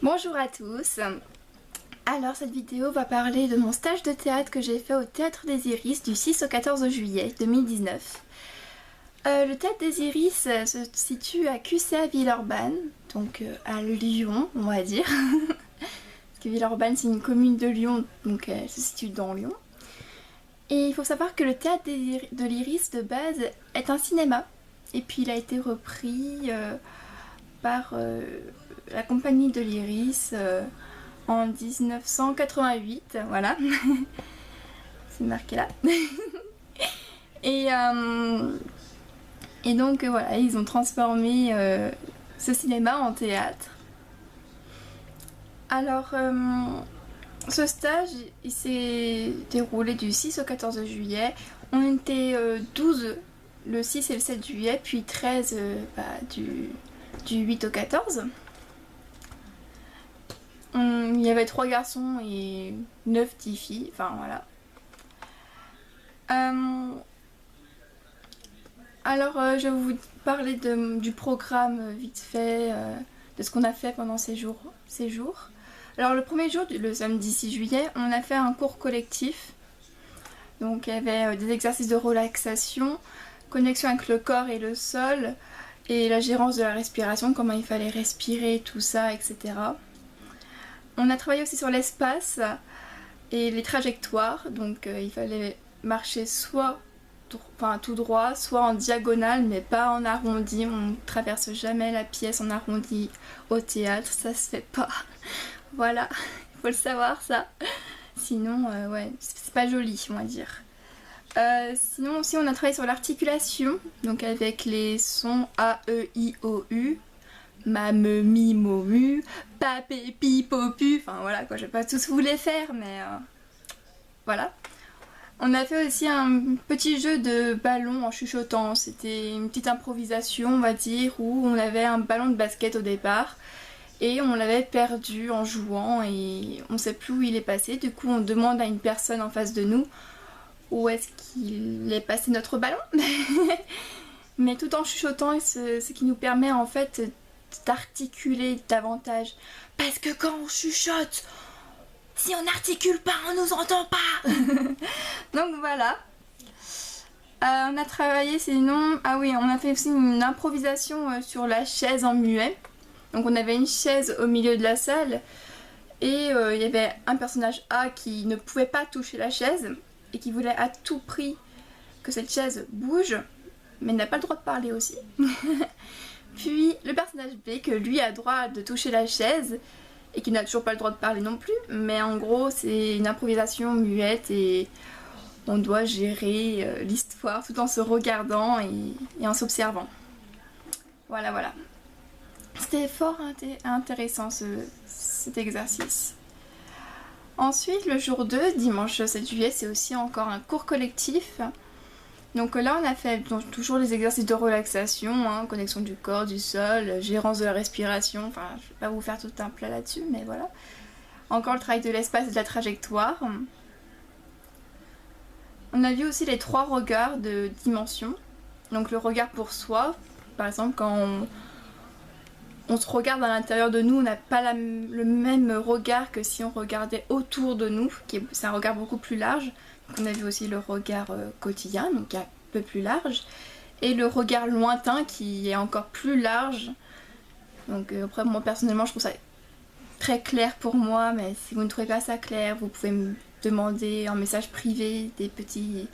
Bonjour à tous. Alors cette vidéo va parler de mon stage de théâtre que j'ai fait au Théâtre des Iris du 6 au 14 juillet 2019. Le Théâtre des Iris se situe à QCA Villeurbanne, donc à Lyon on va dire. Parce que Villeurbanne c'est une commune de Lyon, donc elle se situe dans Lyon. Et il faut savoir que le Théâtre de l'Iris de base est un cinéma. Et puis il a été repris par la compagnie de l'Iris en 1988, voilà. C'est marqué là. et donc voilà, ils ont transformé ce cinéma en théâtre. Alors ce stage il s'est déroulé du 6 au 14 juillet. On était 12 le 6 et le 7 juillet, puis 13 du 8 au 14. Il y avait 3 garçons et 9 petites filles, enfin voilà. Alors je vais vous parler du programme vite fait, de ce qu'on a fait pendant ces jours. Alors le premier jour, le samedi 6 juillet, on a fait un cours collectif. Donc il y avait des exercices de relaxation, connexion avec le corps et le sol, et la gérance de la respiration, comment il fallait respirer, tout ça, etc. On a travaillé aussi sur l'espace et les trajectoires, donc il fallait marcher soit tout droit, soit en diagonale, mais pas en arrondi. On ne traverse jamais la pièce en arrondi au théâtre, ça se fait pas. Voilà, il faut le savoir ça. Sinon, ouais, c'est pas joli, on va dire. Sinon aussi on a travaillé sur l'articulation, donc avec les sons A, E, I, O, U, ma, me, mi, mo, mu, pa, pé, pi, po, pu, enfin voilà quoi, je vais pas tous vous les faire, mais voilà. On a fait aussi un petit jeu de ballon en chuchotant, c'était une petite improvisation on va dire, où on avait un ballon de basket au départ, et on l'avait perdu en jouant et on sait plus où il est passé, du coup on demande à une personne en face de nous où est-ce qu'il est passé notre ballon. Mais tout en chuchotant, ce qui nous permet en fait d'articuler davantage. Parce que quand on chuchote, si on n'articule pas, on nous entend pas. Donc voilà. On a travaillé sinon... Ah oui, on a fait aussi une improvisation sur la chaise en muet. Donc on avait une chaise au milieu de la salle. Et il y avait un personnage A qui ne pouvait pas toucher la chaise et qui voulait à tout prix que cette chaise bouge, mais n'a pas le droit de parler aussi. Puis le personnage B, que lui a le droit de toucher la chaise et qui n'a toujours pas le droit de parler non plus, mais en gros c'est une improvisation muette et on doit gérer l'histoire tout en se regardant et en s'observant. Voilà, voilà. C'était fort intéressant cet exercice. Ensuite, le jour 2, dimanche 7 juillet, c'est aussi encore un cours collectif. Donc là, on a fait toujours les exercices de relaxation, hein, connexion du corps, du sol, gérance de la respiration. Enfin, je ne vais pas vous faire tout un plat là-dessus, mais voilà. Encore le travail de l'espace et de la trajectoire. On a vu aussi les 3 regards de dimension. Donc le regard pour soi, par exemple, quand on se regarde à l'intérieur de nous, on n'a pas le même regard que si on regardait autour de nous, c'est un regard beaucoup plus large. Donc on a vu aussi le regard quotidien, donc un peu plus large, et le regard lointain qui est encore plus large. Donc après moi personnellement je trouve ça très clair pour moi, mais si vous ne trouvez pas ça clair, vous pouvez me demander en message privé des petits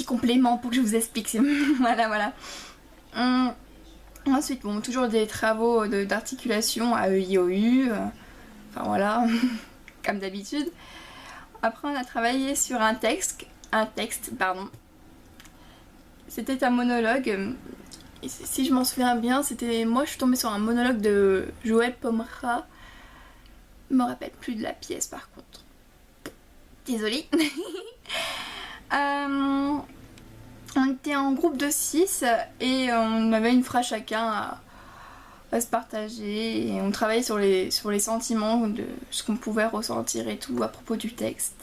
compléments pour que je vous explique. Voilà, voilà. Ensuite, bon, toujours des travaux d'articulation à EIOU, enfin voilà, comme d'habitude. Après, on a travaillé sur un texte, pardon. C'était un monologue. Et si je m'en souviens bien, moi je suis tombée sur un monologue de Joël Pomera. Je me rappelle plus de la pièce par contre. Désolée. On était en groupe de 6 et on avait une phrase chacun à se partager et on travaillait sur les sentiments, de ce qu'on pouvait ressentir et tout à propos du texte,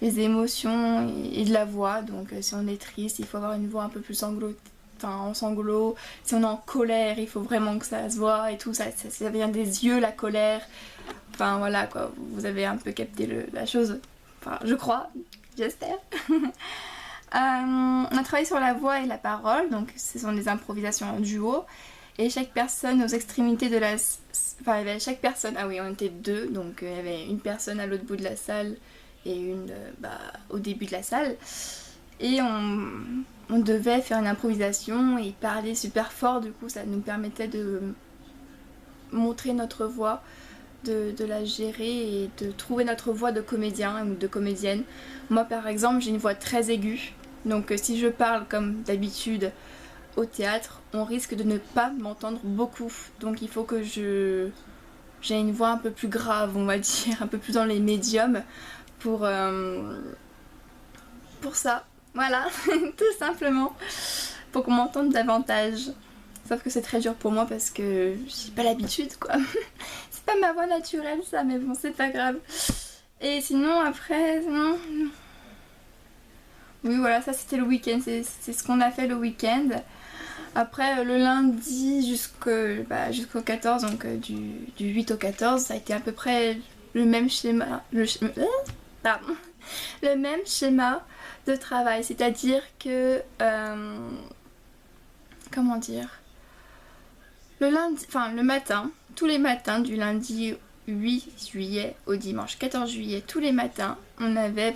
les émotions et de la voix. Donc si on est triste, il faut avoir une voix un peu plus en sanglots, si on est en colère, il faut vraiment que ça se voit et tout, ça vient des yeux la colère. Enfin voilà quoi, vous avez un peu capté la chose, enfin je crois, j'espère. On a travaillé sur la voix et la parole, donc ce sont des improvisations en duo. Et chaque personne aux extrémités de la... Enfin, il y avait chaque personne... Ah oui, on était deux, donc il y avait une personne à l'autre bout de la salle et une au début de la salle. Et on devait faire une improvisation et parler super fort, du coup ça nous permettait de montrer notre voix, de la gérer et de trouver notre voix de comédien ou de comédienne. Moi par exemple, j'ai une voix très aiguë, donc si je parle comme d'habitude au théâtre, on risque de ne pas m'entendre beaucoup. Donc il faut que j'ai une voix un peu plus grave, on va dire, un peu plus dans les médiums pour ça. Voilà, tout simplement, pour qu'on m'entende davantage. Sauf que c'est très dur pour moi parce que j'ai pas l'habitude quoi. C'est pas ma voix naturelle ça, mais bon, c'est pas grave. Et sinon après, oui voilà, ça c'était le week-end, c'est ce qu'on a fait le week-end. Après le lundi jusqu'au 14, donc du 8 au 14, ça a été à peu près le même schéma. Le même schéma de travail, c'est-à-dire que comment dire, le matin, tous les matins du lundi 8 juillet au dimanche 14 juillet, tous les matins, on avait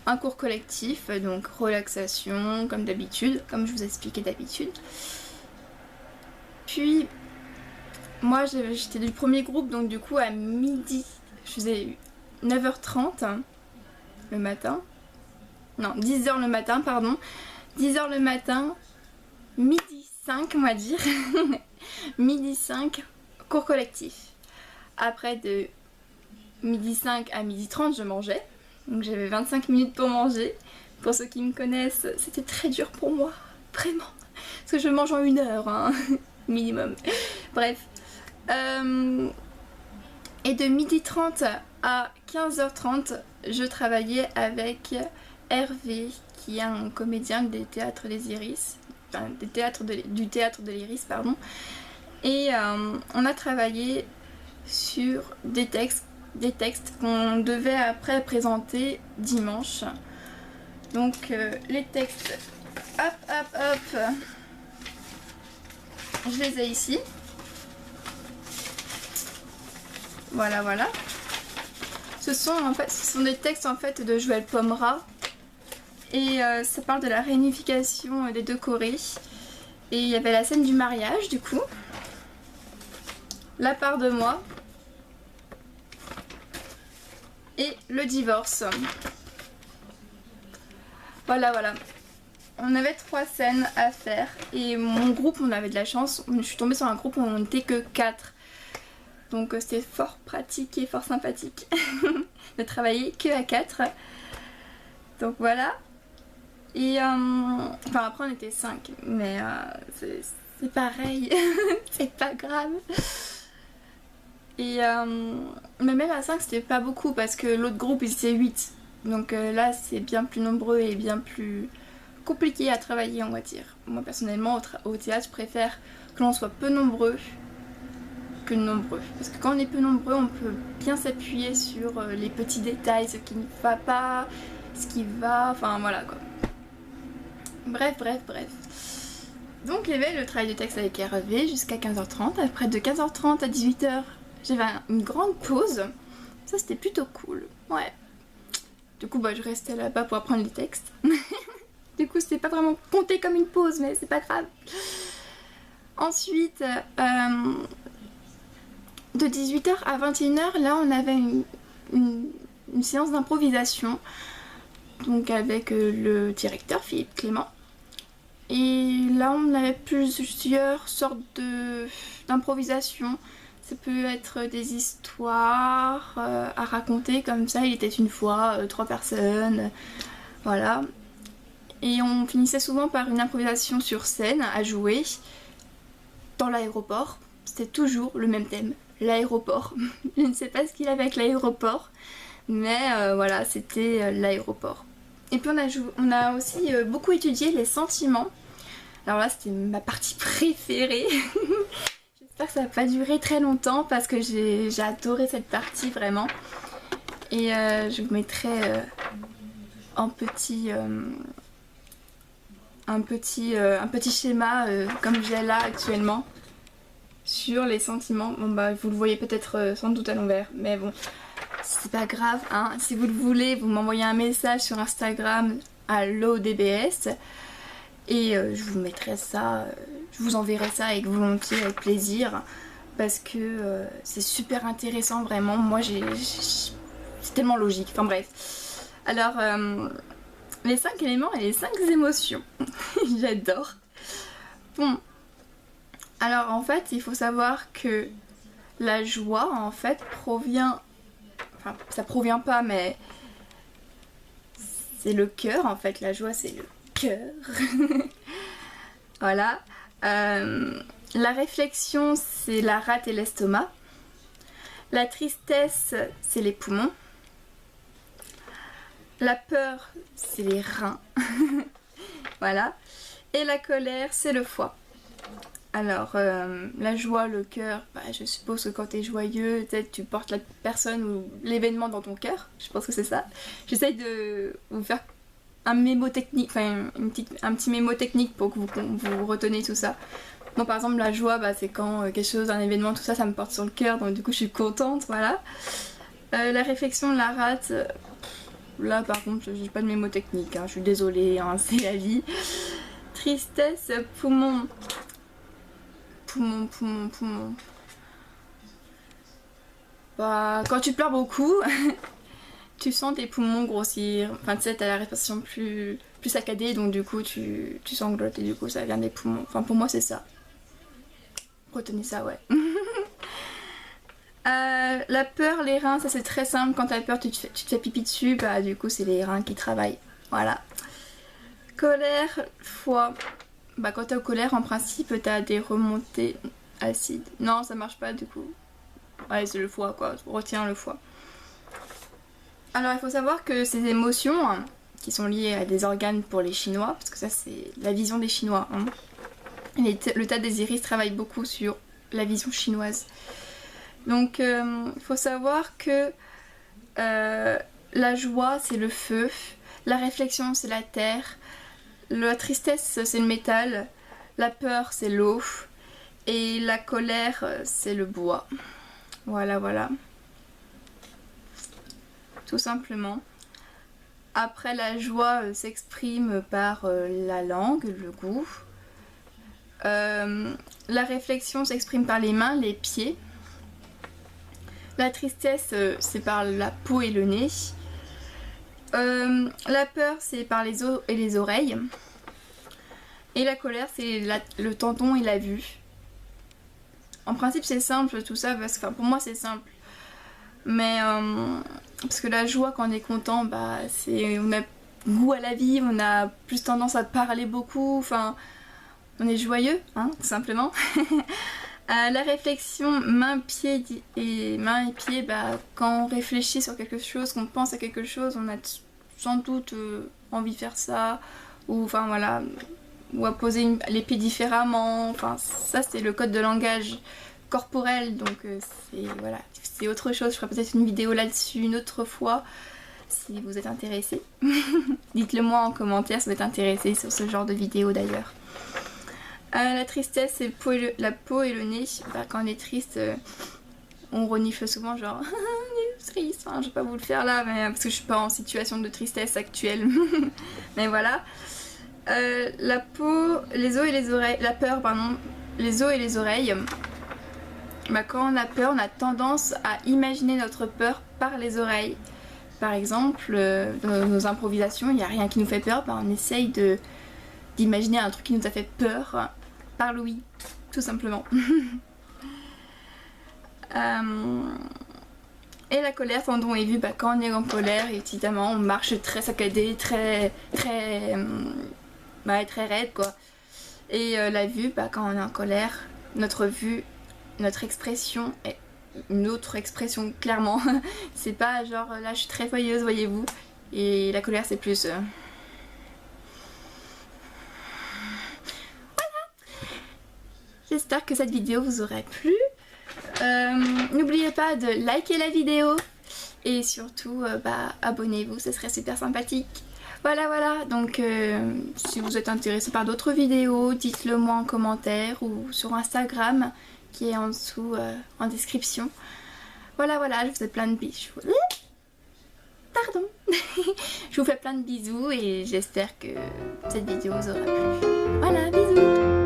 un cours collectif, donc relaxation comme d'habitude, comme je vous expliquais d'habitude. Puis moi j'étais du premier groupe, donc du coup à midi, je faisais 9h30 le matin. Non, 10h le matin, pardon. 10h le matin, midi 5, on va dire. Midi 5, cours collectif. Après, de midi 5 à midi 30, je mangeais. Donc j'avais 25 minutes pour manger. Pour ceux qui me connaissent, c'était très dur pour moi. Vraiment. Parce que je mange en 1 heure, hein, minimum. Bref. Et de midi 30 à 15h30, je travaillais avec Hervé, qui est un comédien du théâtre des Iris, enfin du théâtre de l'Iris, pardon. Et on a travaillé sur des textes qu'on devait après présenter dimanche. Donc les textes, hop, je les ai ici. Voilà. Ce sont des textes en fait de Joël Pomera. Et ça parle de la réunification des deux Corées. Et il y avait la scène du mariage du coup. La part de moi. Et le divorce. Voilà. On avait 3 scènes à faire. Et mon groupe, on avait de la chance. Je suis tombée sur un groupe où on n'était que 4. Donc c'était fort pratique et fort sympathique de travailler que à 4. Donc voilà. Et après on était 5, mais c'est pareil, c'est pas grave. Et mais même à 5 c'était pas beaucoup parce que l'autre groupe ils étaient 8. Donc là c'est bien plus nombreux et bien plus compliqué à travailler, on va dire. Moi personnellement au théâtre je préfère que l'on soit peu nombreux que nombreux. Parce que quand on est peu nombreux on peut bien s'appuyer sur les petits détails, ce qui ne va pas, ce qui va, enfin voilà quoi. Bref. Donc il y avait le travail de texte avec Hervé jusqu'à 15h30. Après de 15h30 à 18h, j'avais une grande pause. Ça c'était plutôt cool. Ouais. Du coup je restais là-bas pour apprendre les textes. Du coup c'était pas vraiment compté comme une pause, mais c'est pas grave. Ensuite, de 18h à 21h, là on avait une séance d'improvisation. Donc avec le directeur Philippe Clément. Et là on avait plusieurs sortes d'improvisation. Ça peut être des histoires à raconter comme ça. Il était une fois 3 personnes. Voilà. Et on finissait souvent par une improvisation sur scène à jouer dans l'aéroport. C'était toujours le même thème, l'aéroport. Je ne sais pas ce qu'il avait avec l'aéroport. Mais voilà, c'était l'aéroport. Et puis on a aussi beaucoup étudié les sentiments. Alors là c'était ma partie préférée. J'espère que ça va pas durer très longtemps parce que j'ai adoré cette partie vraiment. Et je vous mettrai un petit schéma comme j'ai là actuellement sur les sentiments. Bon bah vous le voyez peut-être sans doute à l'envers, mais bon c'est pas grave hein. Si vous le voulez, vous m'envoyez un message sur Instagram à LODBS et je vous mettrai ça, je vous enverrai ça avec volontiers, avec plaisir, parce que c'est super intéressant vraiment. Moi c'est tellement logique, enfin bref. Alors les 5 éléments et les 5 émotions. J'adore. Bon, alors en fait il faut savoir que la joie en fait provient, enfin ça provient pas mais c'est le cœur en fait. La joie c'est le cœur. Voilà. La réflexion c'est la rate et l'estomac. La tristesse c'est les poumons. La peur c'est les reins. Voilà. Et la colère c'est le foie. Alors la joie, le cœur, bah, je suppose que quand tu es joyeux, peut-être tu portes la personne ou l'événement dans ton cœur. Je pense que c'est ça. J'essaye de vous faire un mémo technique, enfin un petit mémo technique pour que vous reteniez tout ça. Bon par exemple la joie, bah, c'est quand quelque chose, un événement, tout ça, ça me porte sur le cœur, donc du coup je suis contente, voilà. La réflexion, la rate, là par contre j'ai pas de mémo technique, hein, je suis désolée, hein, c'est la vie. Tristesse, poumon. Poumon. Bah, quand tu pleures beaucoup, tu sens tes poumons grossir. Enfin, tu sais, t'as la respiration plus saccadée, donc du coup, tu sanglotes et du coup, ça vient des poumons. Enfin, pour moi, c'est ça. Retenez ça, ouais. La peur, les reins, ça c'est très simple. Quand t'as peur, tu te fais pipi dessus, bah du coup, c'est les reins qui travaillent. Voilà. Colère, foie. Bah quand t'es en colère en principe t'as des remontées acides. Non ça marche pas du coup. Ouais c'est le foie quoi, retiens le foie. Alors il faut savoir que ces émotions hein, qui sont liées à des organes pour les Chinois, parce que ça c'est la vision des Chinois. Hein. Le tas des iris travaille beaucoup sur la vision chinoise. Donc il faut savoir que la joie c'est le feu, la réflexion c'est la terre. La tristesse c'est le métal, la peur c'est l'eau et la colère c'est le bois. Voilà. Tout simplement. Après la joie s'exprime par la langue, le goût. La réflexion s'exprime par les mains, les pieds. La tristesse c'est par la peau et le nez. La peur c'est par les os et les oreilles. Et la colère c'est le tendon et la vue. En principe c'est simple tout ça parce que pour moi c'est simple. Mais parce que la joie quand on est content, bah on a goût à la vie, on a plus tendance à parler beaucoup, enfin on est joyeux, hein, tout simplement. La réflexion, main, pied et bah, quand on réfléchit sur quelque chose, qu'on pense à quelque chose, on a sans doute envie de faire ça, ou enfin voilà, ou à poser les pieds différemment, enfin ça c'est le code de langage corporel, donc voilà, c'est autre chose, je ferai peut-être une vidéo là-dessus une autre fois, si vous êtes intéressés. Dites-le moi en commentaire si vous êtes intéressés sur ce genre de vidéo d'ailleurs. La tristesse, c'est la peau et le nez. Bah, quand on est triste, on renifle souvent genre on est triste. Enfin, je vais pas vous le faire là, mais, parce que je suis pas en situation de tristesse actuelle. Mais voilà. La peau, les os et les oreilles. La peur, pardon. Les os et les oreilles. Bah, quand on a peur, on a tendance à imaginer notre peur par les oreilles. Par exemple, dans nos improvisations, il n'y a rien qui nous fait peur. Bah, on essaye d'imaginer un truc qui nous a fait peur par l'ouïe, tout simplement. Et la colère, tendon et vue, bah, quand on est en colère, évidemment, on marche très saccadé, très raide, quoi. Et la vue, bah, quand on est en colère, notre vue, notre expression est une autre expression, clairement. C'est pas genre, là, je suis très joyeuse, voyez-vous. Et la colère, c'est plus... J'espère que cette vidéo vous aura plu. N'oubliez pas de liker la vidéo et surtout abonnez-vous, ce serait super sympathique. Voilà, donc si vous êtes intéressé par d'autres vidéos, dites-le moi en commentaire ou sur Instagram qui est en dessous en description. Voilà, je vous fais plein de bisous. Pardon. Je vous fais plein de bisous et j'espère que cette vidéo vous aura plu. Voilà, bisous.